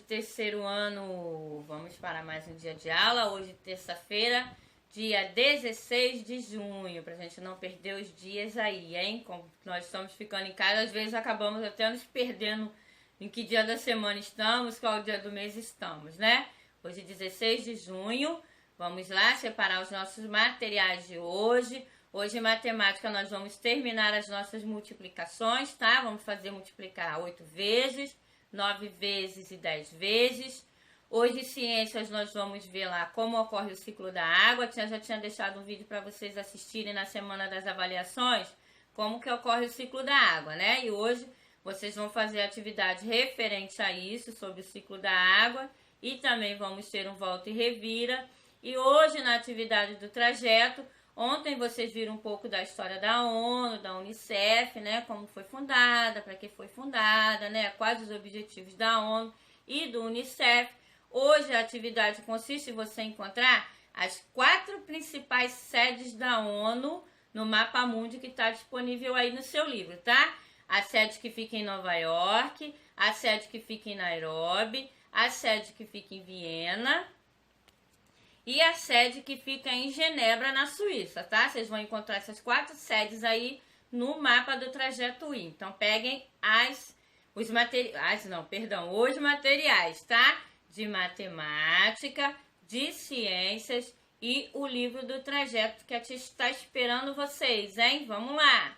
terceiro ano, vamos para mais um dia de aula. Hoje, terça-feira, dia 16 de junho, pra gente não perder os dias aí, hein? Como nós estamos ficando em casa, às vezes acabamos até nos perdendo em que dia da semana estamos, qual dia do mês estamos, né? Hoje, 16 de junho, vamos lá separar os nossos materiais de hoje. Hoje, em matemática, nós vamos terminar as nossas multiplicações, tá? Vamos fazer multiplicar 8 vezes, 9 vezes e 10 vezes. Hoje, em ciências, nós vamos ver lá como ocorre o ciclo da água. Eu já tinha deixado um vídeo para vocês assistirem na semana das avaliações, como que ocorre o ciclo da água, né? E hoje, vocês vão fazer atividade referente a isso, sobre o ciclo da água. E também vamos ter um volta e revira. E hoje, na atividade do trajeto, ontem vocês viram um pouco da história da ONU, da Unicef, né? Como foi fundada, para que foi fundada, né? Quais os objetivos da ONU e do Unicef. Hoje a atividade consiste em você encontrar as 4 principais sedes da ONU no Mapa Mundi que está disponível aí no seu livro, tá? A sede que fica em Nova York, a sede que fica em Nairobi, a sede que fica em Viena e a sede que fica em Genebra, na Suíça, tá? Vocês vão encontrar essas 4 sedes aí no mapa do trajeto I. Então, peguem os materiais, tá? De matemática, de ciências e o livro do trajeto que a tia está esperando vocês, hein? Vamos lá!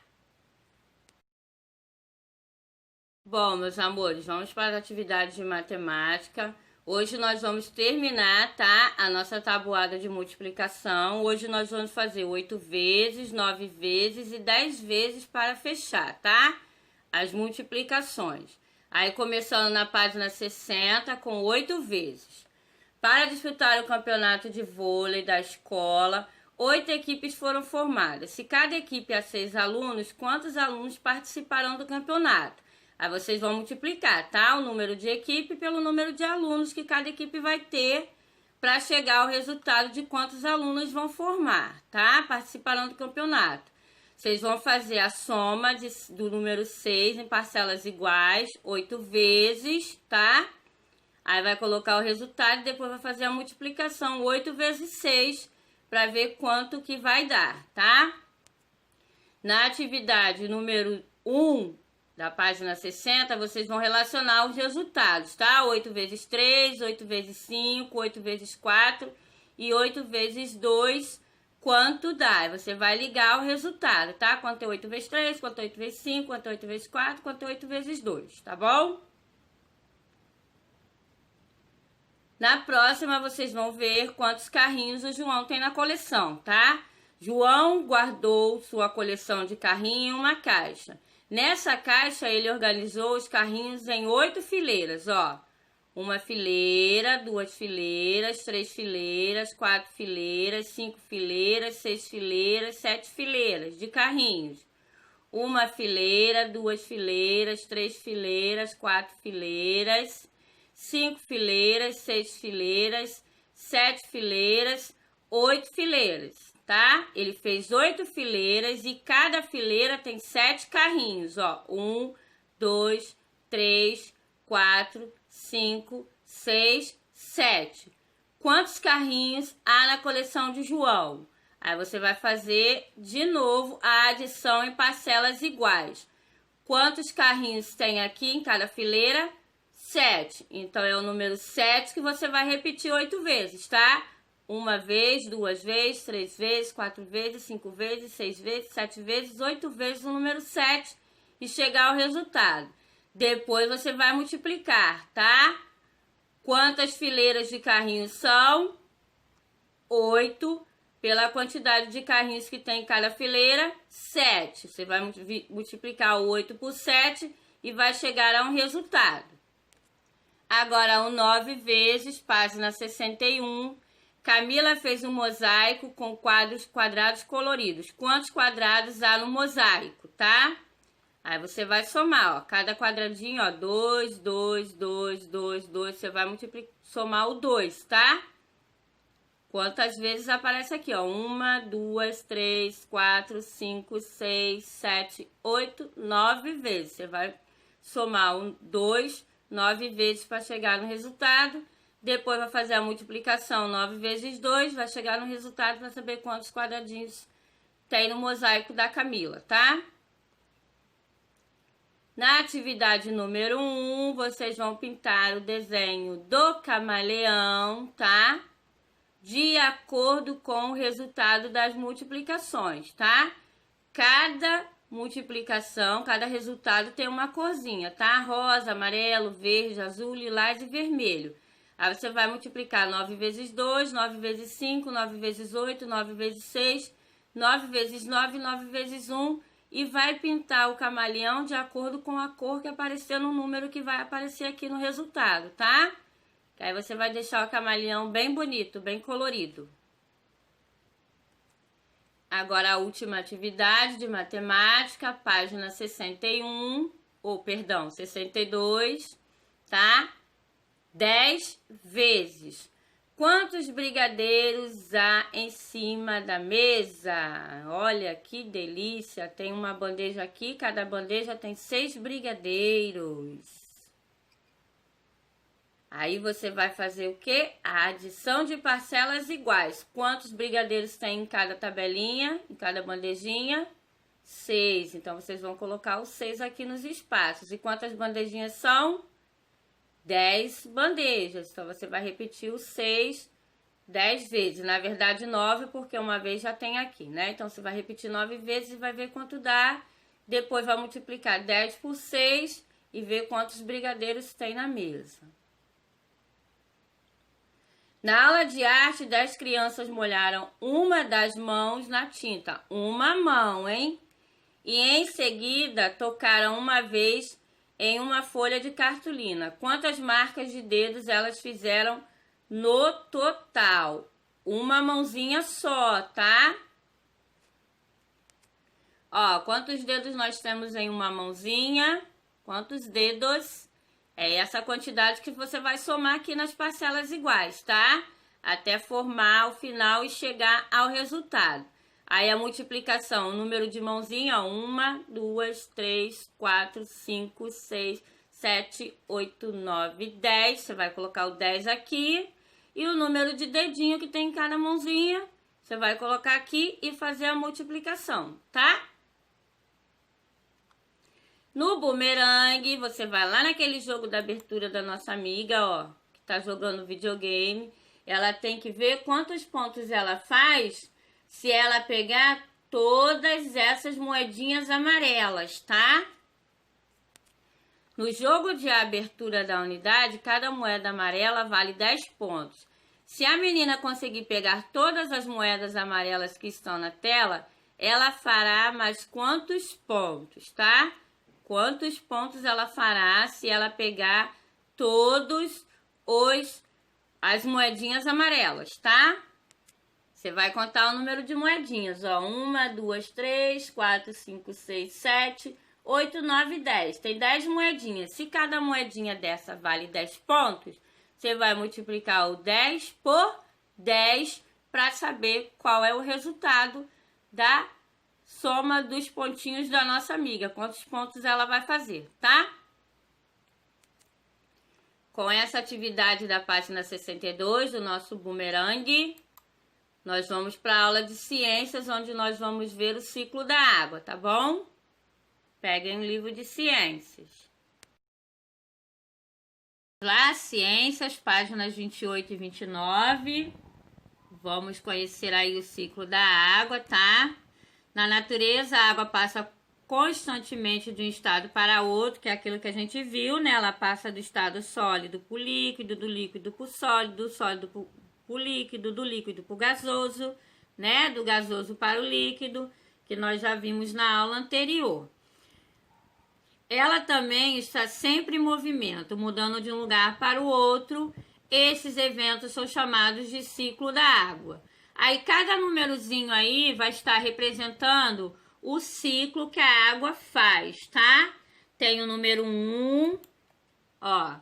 Bom, meus amores, vamos para a atividade de matemática. Hoje nós vamos terminar, tá? A nossa tabuada de multiplicação. Hoje nós vamos fazer 8 vezes, 9 vezes e 10 vezes para fechar, tá? As multiplicações. Aí começando na página 60 com 8 vezes. Para disputar o campeonato de vôlei da escola, 8 equipes foram formadas. Se cada equipe é 6 alunos, quantos alunos participarão do campeonato? Aí vocês vão multiplicar, tá? O número de equipe pelo número de alunos que cada equipe vai ter para chegar ao resultado de quantos alunos vão formar, tá? Participarão do campeonato. Vocês vão fazer a soma do número 6 em parcelas iguais, 8 vezes, tá? Aí vai colocar o resultado e depois vai fazer a multiplicação, 8 vezes 6, para ver quanto que vai dar, tá? Na atividade número 1, da página 60, vocês vão relacionar os resultados, tá? 8 vezes 3, 8 vezes 5, 8 vezes 4 e 8 vezes 2, quanto dá? Aí você vai ligar o resultado, tá? Quanto é 8 vezes 3, quanto é 8 vezes 5, quanto é 8 vezes 4, quanto é 8 vezes 2, tá bom? Na próxima, vocês vão ver quantos carrinhos o João tem na coleção, tá? João guardou sua coleção de carrinho em uma caixa. Nessa caixa, ele organizou os carrinhos em 8 fileiras, ó. 1 fileira, 2 fileiras, 3 fileiras, 4 fileiras, 5 fileiras, 6 fileiras, 7 fileiras de carrinhos. 1 fileira, 2 fileiras, 3 fileiras, 4 fileiras, 5 fileiras, 6 fileiras, 7 fileiras, 8 fileiras. Tá? Ele fez 8 fileiras e cada fileira tem 7 carrinhos, ó. 1, 2, 3, 4, 5, 6, 7. Quantos carrinhos há na coleção de João? Aí você vai fazer de novo a adição em parcelas iguais. Quantos carrinhos tem aqui em cada fileira? 7. Então é o número 7 que você vai repetir 8 vezes, tá? 1 vez, 2 vezes, 3 vezes, 4 vezes, 5 vezes, 6 vezes, 7 vezes, 8 vezes o número 7 e chegar ao resultado. Depois você vai multiplicar, tá? Quantas fileiras de carrinhos são? 8. Pela quantidade de carrinhos que tem em cada fileira, 7. Você vai multiplicar o 8 por 7 e vai chegar a um resultado. Agora, o 9 vezes, página 61. Camila fez um mosaico com quadrados coloridos. Quantos quadrados há no mosaico, tá? Aí você vai somar, ó. Cada quadradinho, ó. 2, 2, 2, 2, 2. Você vai somar o 2, tá? Quantas vezes aparece aqui, ó? 1, 2, 3, 4, 5, 6, 7, 8, 9 vezes. Você vai somar 2 9 vezes para chegar no resultado. Depois vai fazer a multiplicação 9 vezes 2, vai chegar no resultado para saber quantos quadradinhos tem no mosaico da Camila, tá? Na atividade número 1, vocês vão pintar o desenho do camaleão, tá? De acordo com o resultado das multiplicações, tá? Cada multiplicação, cada resultado tem uma corzinha, tá? Rosa, amarelo, verde, azul, lilás e vermelho. Aí você vai multiplicar 9 vezes 2, 9 vezes 5, 9 vezes 8, 9 vezes 6, 9 vezes 9, 9 vezes 1 e vai pintar o camaleão de acordo com a cor que aparecer no número que vai aparecer aqui no resultado, tá? Aí você vai deixar o camaleão bem bonito, bem colorido. Agora a última atividade de matemática, página 61, ou perdão, 62, tá? 10 vezes. Quantos brigadeiros há em cima da mesa? Olha que delícia! Tem uma bandeja aqui, cada bandeja tem 6 brigadeiros. Aí você vai fazer o quê? A adição de parcelas iguais. Quantos brigadeiros tem em cada tabelinha, em cada bandejinha? 6. Então, vocês vão colocar os 6 aqui nos espaços. E quantas bandejinhas são? 10 bandejas. Então, você vai repetir os 6 10 vezes. Na verdade, 9, porque uma vez já tem aqui, né? Então, você vai repetir 9 vezes e vai ver quanto dá. Depois, vai multiplicar 10 por 6 e ver quantos brigadeiros tem na mesa. Na aula de arte, 10 crianças molharam uma das mãos na tinta. Uma mão, hein? E em seguida, tocaram uma vez em uma folha de cartolina. Quantas marcas de dedos elas fizeram no total? Uma mãozinha só, tá? Ó, quantos dedos nós temos em uma mãozinha? Quantos dedos? É essa quantidade que você vai somar aqui nas parcelas iguais, tá? Até formar o final e chegar ao resultado. Aí a multiplicação, o número de mãozinha, ó, 1, 2, 3, 4, 5, 6, 7, 8, 9, 10. Você vai colocar o 10 aqui. E o número de dedinho que tem em cada mãozinha, você vai colocar aqui e fazer a multiplicação, tá? No bumerangue, você vai lá naquele jogo da abertura da nossa amiga, ó, que tá jogando videogame. Ela tem que ver quantos pontos ela faz se ela pegar todas essas moedinhas amarelas, tá? No jogo de abertura da unidade, cada moeda amarela vale 10 pontos. Se a menina conseguir pegar todas as moedas amarelas que estão na tela, ela fará mais quantos pontos, tá? Quantos pontos ela fará se ela pegar todos as moedinhas amarelas, tá? Você vai contar o número de moedinhas, ó. 1, 2, 3, 4, 5, 6, 7, 8, 9, 10. Tem 10 moedinhas. Se cada moedinha dessa vale 10 pontos, você vai multiplicar o 10 por 10 para saber qual é o resultado da soma dos pontinhos da nossa amiga. Quantos pontos ela vai fazer, tá? Com essa atividade da página 62 do nosso bumerangue, nós vamos para a aula de ciências, onde nós vamos ver o ciclo da água, tá bom? Peguem o livro de ciências. Lá, ciências, páginas 28 e 29. Vamos conhecer aí o ciclo da água, tá? Na natureza, a água passa constantemente de um estado para outro, que é aquilo que a gente viu, né? Ela passa do estado sólido para o líquido, do líquido para o sólido, do sólido para o líquido, do líquido para o gasoso, né? Do gasoso para o líquido, que nós já vimos na aula anterior. Ela também está sempre em movimento, mudando de um lugar para o outro. Esses eventos são chamados de ciclo da água. Aí, cada númerozinho aí vai estar representando o ciclo que a água faz, tá? Tem o número 1, ó.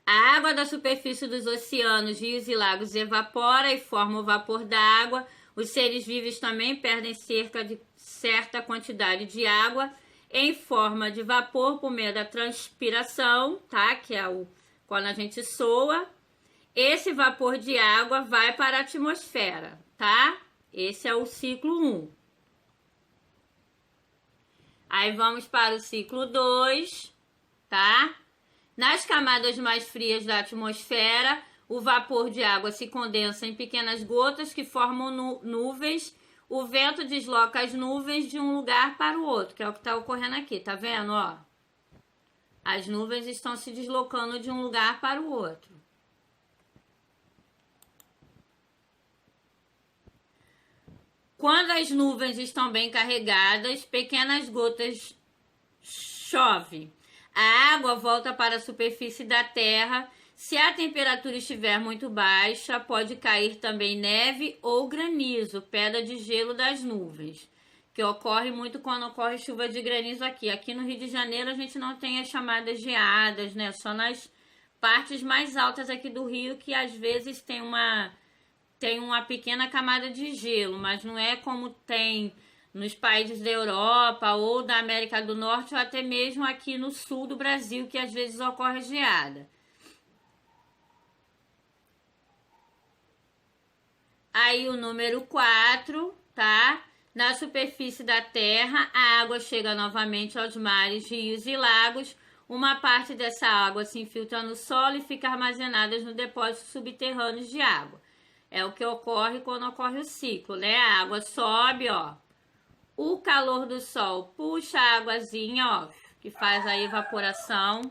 A água da superfície dos oceanos, rios e lagos evapora e forma o vapor da água. Os seres vivos também perdem cerca de certa quantidade de água. em forma de vapor por meio da transpiração, tá? Que é quando a gente soa. Esse vapor de água vai para a atmosfera, tá? Esse é o ciclo 1. Aí vamos para o ciclo 2, tá? Nas camadas mais frias da atmosfera, o vapor de água se condensa em pequenas gotas que formam nuvens. O vento desloca as nuvens de um lugar para o outro, que é o que está ocorrendo aqui, tá vendo, ó? As nuvens estão se deslocando de um lugar para o outro. Quando as nuvens estão bem carregadas, pequenas gotas chovem. A água volta para a superfície da Terra. Se a temperatura estiver muito baixa, pode cair também neve ou granizo, pedra de gelo das nuvens, que ocorre muito quando ocorre chuva de granizo aqui. Aqui no Rio de Janeiro a gente não tem as chamadas geadas, né? Só nas partes mais altas aqui do Rio que às vezes tem uma pequena camada de gelo, mas não é como tem nos países da Europa ou da América do Norte ou até mesmo aqui no sul do Brasil, que às vezes ocorre geada. Aí o número 4, tá? Na superfície da Terra, a água chega novamente aos mares, rios e lagos. Uma parte dessa água se infiltra no solo e fica armazenada no depósitos subterrâneos de água. É o que ocorre quando ocorre o ciclo, né? A água sobe, ó. O calor do sol puxa a águazinha, ó, que faz a evaporação.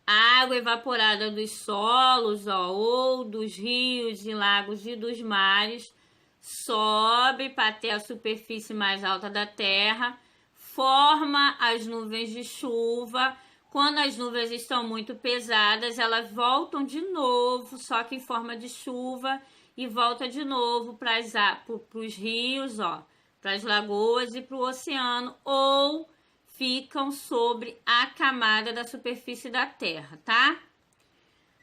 A água evaporada dos solos, ó, ou dos rios e lagos e dos mares, sobe para até a superfície mais alta da Terra, forma as nuvens de chuva. Quando as nuvens estão muito pesadas, elas voltam de novo, só que em forma de chuva, e volta de novo para os rios, ó, para as lagoas e para o oceano, ou ficam sobre a camada da superfície da Terra, tá?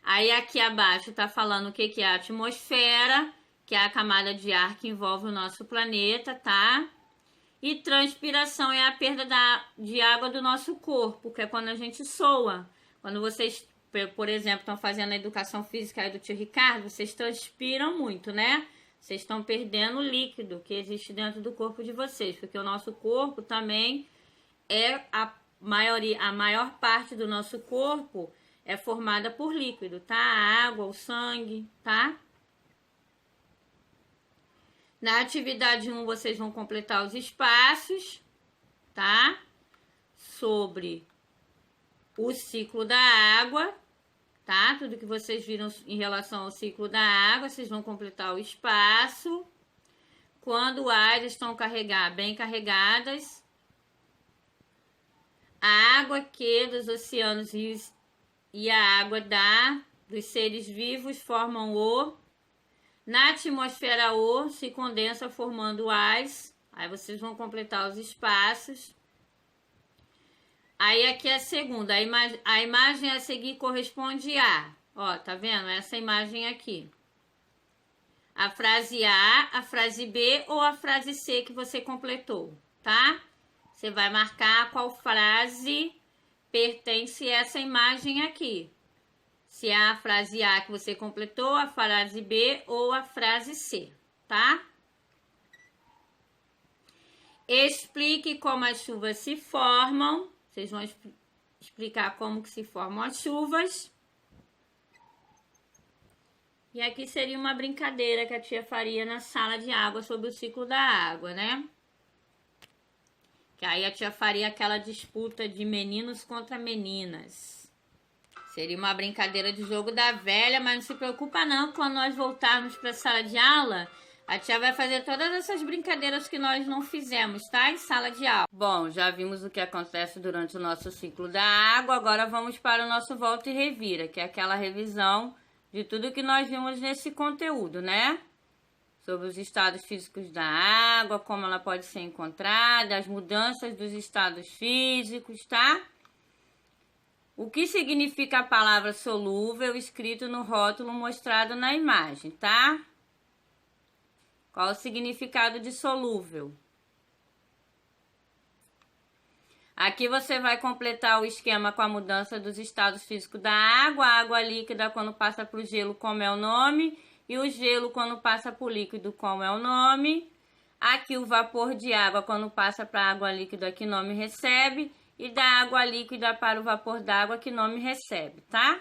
Aí aqui abaixo tá falando o que é a atmosfera, que é a camada de ar que envolve o nosso planeta, tá? E transpiração é a perda de água do nosso corpo, que é quando a gente soa. Quando vocês, por exemplo, estão fazendo a educação física aí do tio Ricardo, vocês transpiram muito, né? Vocês estão perdendo o líquido que existe dentro do corpo de vocês, porque o nosso corpo também a maior parte do nosso corpo é formada por líquido, tá? A água, o sangue, tá? Na atividade 1, vocês vão completar os espaços, tá? Sobre o ciclo da água, tá? Tudo que vocês viram em relação ao ciclo da água, vocês vão completar o espaço. Quando as estão bem carregadas, a água que dos oceanos, rios e a água dos seres vivos formam na atmosfera se condensa formando as. Aí vocês vão completar os espaços. Aí aqui é a segunda, a imagem a seguir corresponde a, ó, tá vendo? Essa imagem aqui. A frase A, a frase B ou a frase C que você completou, tá? Você vai marcar qual frase pertence a essa imagem aqui. Se é a frase A que você completou, a frase B ou a frase C, tá? Explique como as chuvas se formam. Vocês vão explicar como que se formam as chuvas. E aqui seria uma brincadeira que a tia faria na sala de aula sobre o ciclo da água, né? Que aí a tia faria aquela disputa de meninos contra meninas. Seria uma brincadeira de jogo da velha, mas não se preocupa não, quando nós voltarmos para a sala de aula, a tia vai fazer todas essas brincadeiras que nós não fizemos, tá? Em sala de aula. Bom, já vimos o que acontece durante o nosso ciclo da água, agora vamos para o nosso volta e revira, que é aquela revisão de tudo que nós vimos nesse conteúdo, né? Sobre os estados físicos da água, como ela pode ser encontrada, as mudanças dos estados físicos, tá? O que significa a palavra solúvel escrito no rótulo mostrado na imagem, tá? Qual o significado de solúvel? Aqui você vai completar o esquema com a mudança dos estados físicos da água. A água líquida quando passa para o gelo, como é o nome. E o gelo quando passa para o líquido, como é o nome. Aqui o vapor de água quando passa para a água líquida, que nome recebe. E da água líquida para o vapor d'água, que nome recebe, tá?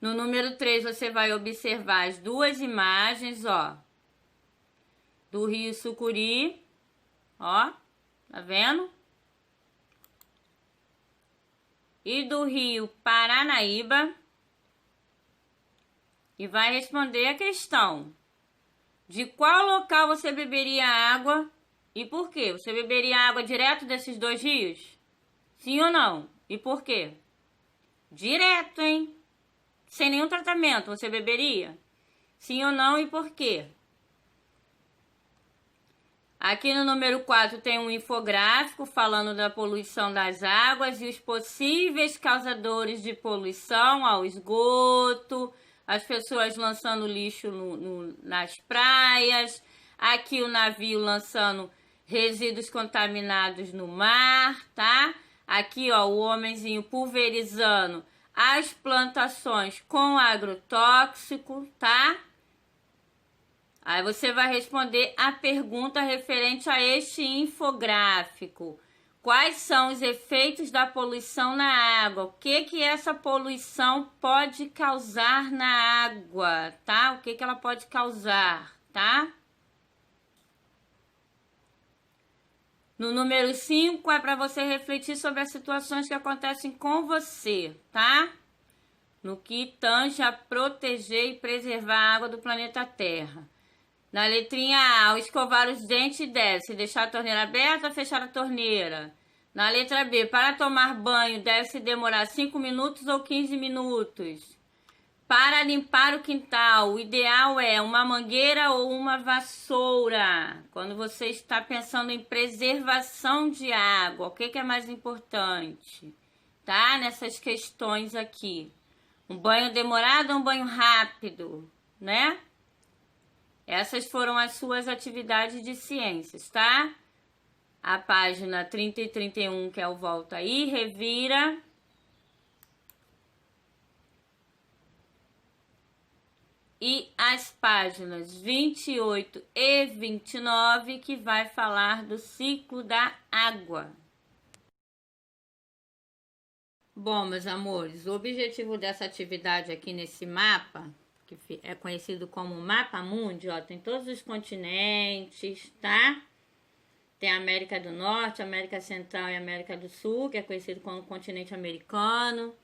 No número 3, você vai observar as duas imagens, ó. Do rio Sucuri, ó, tá vendo? E do rio Paranaíba. E vai responder a questão: de qual local você beberia água e por quê? Você beberia água direto desses dois rios? Sim ou não? E por quê? Direto, hein? Sem nenhum tratamento, você beberia? Sim ou não e por quê? Aqui no número 4 tem um infográfico falando da poluição das águas e os possíveis causadores de poluição ao esgoto, as pessoas lançando lixo nas praias, aqui o navio lançando resíduos contaminados no mar, tá? Aqui, ó, o homenzinho pulverizando as plantações com agrotóxico, tá? Aí você vai responder a pergunta referente a este infográfico. Quais são os efeitos da poluição na água? O que essa poluição pode causar na água, tá? O que ela pode causar, tá? No número 5 é para você refletir sobre as situações que acontecem com você, tá? No que tange a proteger e preservar a água do planeta Terra. Na letrinha A, ao escovar os dentes deve-se deixar a torneira aberta ou fechar a torneira. Na letra B, para tomar banho deve-se demorar 5 minutos ou 15 minutos. Para limpar o quintal, o ideal é uma mangueira ou uma vassoura. Quando você está pensando em preservação de água, o que é mais importante? Tá? Nessas questões aqui. Um banho demorado ou um banho rápido, né? Essas foram as suas atividades de ciências, tá? A página 30 e 31, que é o volta aí, revira. E as páginas 28 e 29, que vai falar do ciclo da água. Bom, meus amores, o objetivo dessa atividade aqui nesse mapa, que é conhecido como Mapa Mundi, ó, tem todos os continentes, tá? Tem a América do Norte, América Central e América do Sul, que é conhecido como continente americano.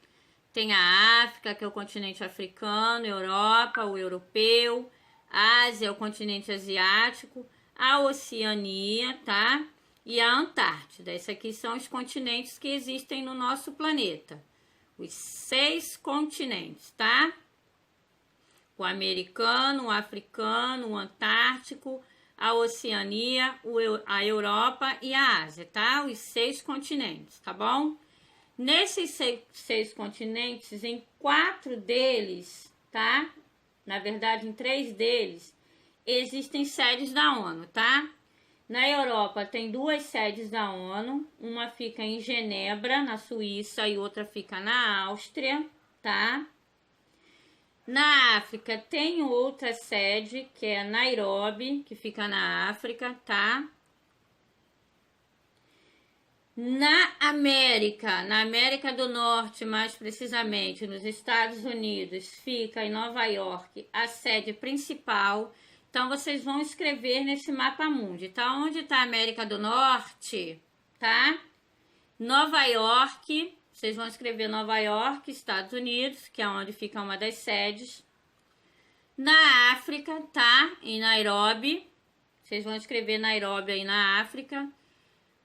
Tem a África, que é o continente africano, Europa, o europeu, Ásia, o continente asiático, a Oceania, tá? E a Antártida. Esses aqui são os continentes que existem no nosso planeta. Os 6 continentes, tá? O americano, o africano, o antártico, a Oceania, a Europa e a Ásia, tá? Os 6 continentes, tá bom? Nesses 6 continentes, em 4 deles, tá? Na verdade, em 3 deles, existem sedes da ONU, tá? Na Europa, tem 2 sedes da ONU. Uma fica em Genebra, na Suíça, e outra fica na Áustria, tá? Na África tem outra sede, que é Nairobi, que fica na África, tá? Na América do Norte, mais precisamente, nos Estados Unidos, fica em Nova York a sede principal. Então, vocês vão escrever nesse mapa mundi, tá? Onde tá a América do Norte, tá? Nova York. Vocês vão escrever Nova York, Estados Unidos, que é onde fica uma das sedes. Na África, tá? Em Nairobi. Vocês vão escrever Nairobi aí na África.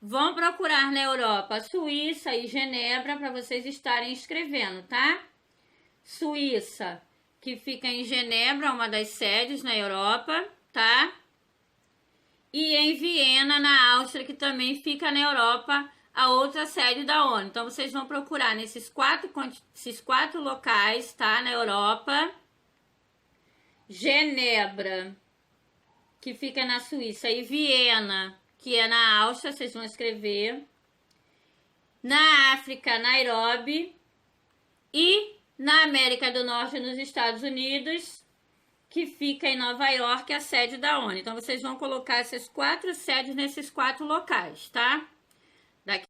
Vão procurar na Europa, Suíça e Genebra, para vocês estarem escrevendo, tá? Suíça, que fica em Genebra, uma das sedes na Europa, tá? E em Viena, na Áustria, que também fica na Europa, a outra sede da ONU. Então, vocês vão procurar nesses 4 locais, tá? Na Europa. Genebra, que fica na Suíça, e Viena, que é na Áustria, vocês vão escrever. Na África, Nairobi. E na América do Norte, nos Estados Unidos, que fica em Nova York, a sede da ONU. Então, vocês vão colocar essas 4 sedes nesses 4 locais, tá? Daqui